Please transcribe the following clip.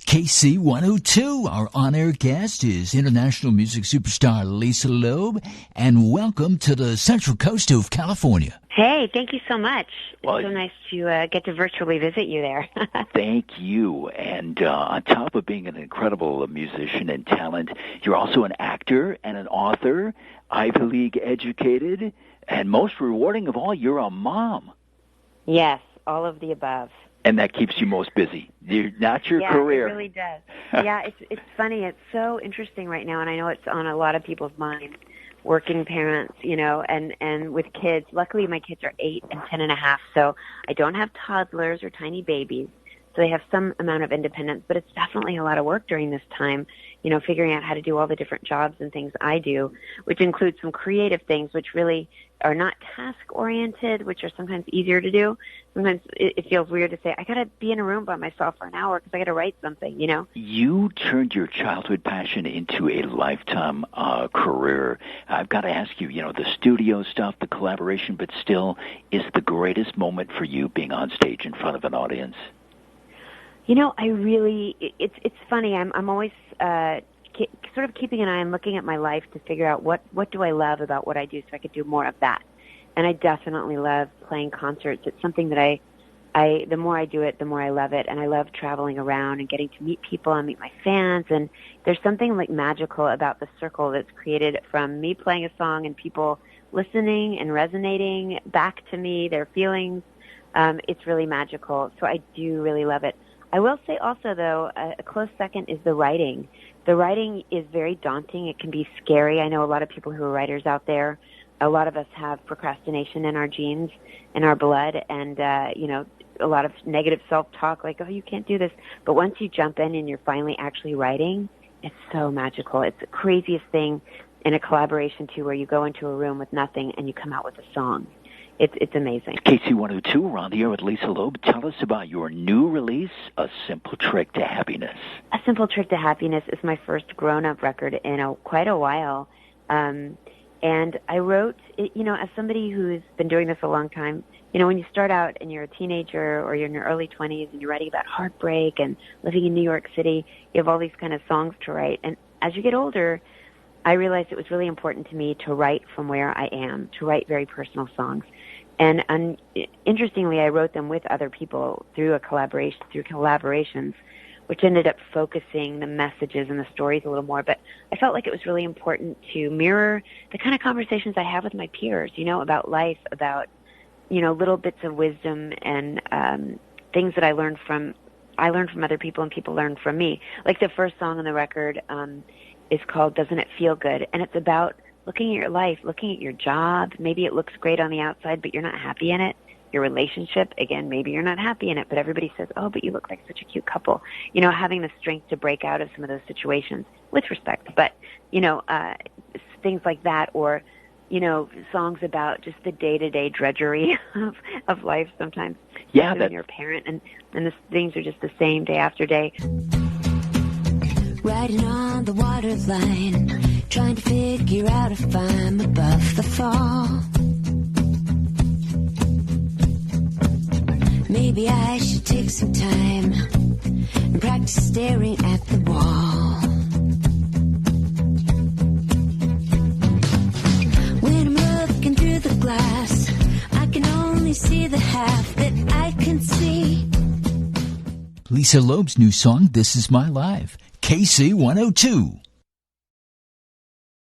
KC102, our on-air guest is international music superstar Lisa Loeb, and welcome to the Central Coast of California. Hey, thank you so much. Well, it's so nice to get to virtually visit you there. Thank you. And on top of being an incredible musician and talent, you're also an actor and an author, Ivy League educated, and most rewarding of all, you're a mom. Yes, all of the above. And that keeps you most busy. Not your career. Yeah, it really does. Yeah, it's funny. It's so interesting right now, and I know it's on a lot of people's minds. Working parents, and with kids. Luckily, my kids are 8 and 10 and a half, so I don't have toddlers or tiny babies. So they have some amount of independence, but it's definitely a lot of work during this time, figuring out how to do all the different jobs and things I do, which includes some creative things, which really are not task-oriented, which are sometimes easier to do. Sometimes it feels weird to say, I got to be in a room by myself for an hour because I got to write something, You turned your childhood passion into a lifetime career. I've got to ask you, the studio stuff, the collaboration, but still, is the greatest moment for you being on stage in front of an audience? It's funny. I'm always sort of keeping an eye and looking at my life to figure out what do I love about what I do so I could do more of that. And I definitely love playing concerts. It's something that the more I do it, the more I love it. And I love traveling around and getting to meet people and meet my fans. And there's something like magical about the circle that's created from me playing a song and people listening and resonating back to me, their feelings. It's really magical. So I do really love it. I will say also, though, a close second is the writing. The writing is very daunting. It can be scary. I know a lot of people who are writers out there. A lot of us have procrastination in our genes, in our blood, and, a lot of negative self-talk, like, oh, you can't do this. But once you jump in and you're finally actually writing, it's so magical. It's the craziest thing in a collaboration, too, where you go into a room with nothing and you come out with a song. It's amazing. KC102, we're on the air with Lisa Loeb. Tell us about your new release, A Simple Trick to Happiness. A Simple Trick to Happiness is my first grown-up record in quite a while. And I wrote, as somebody who's been doing this a long time, when you start out and you're a teenager or you're in your early 20s and you're writing about heartbreak and living in New York City, you have all these kind of songs to write. And as you get older, I realized it was really important to me to write from where I am, to write very personal songs. And interestingly, I wrote them with other people through collaborations, which ended up focusing the messages and the stories a little more. But I felt like it was really important to mirror the kind of conversations I have with my peers, about life, about, little bits of wisdom and things that I learned from other people and people learned from me. Like the first song on the record is called Doesn't It Feel Good? And it's about looking at your life, looking at your job. Maybe it looks great on the outside, but you're not happy in it. Your relationship, again, maybe you're not happy in it, but everybody says, oh, but you look like such a cute couple. Having the strength to break out of some of those situations with respect. But, things like that, or, songs about just the day-to-day drudgery of life sometimes. Yeah, when you're a parent, and the things are just the same day after day. Riding on the waterline, trying to figure out if I'm above the fall. Maybe I should take some time and practice staring at the wall. When I'm looking through the glass, I can only see the half that I can see. Lisa Loeb's new song, This Is My Life. KC102.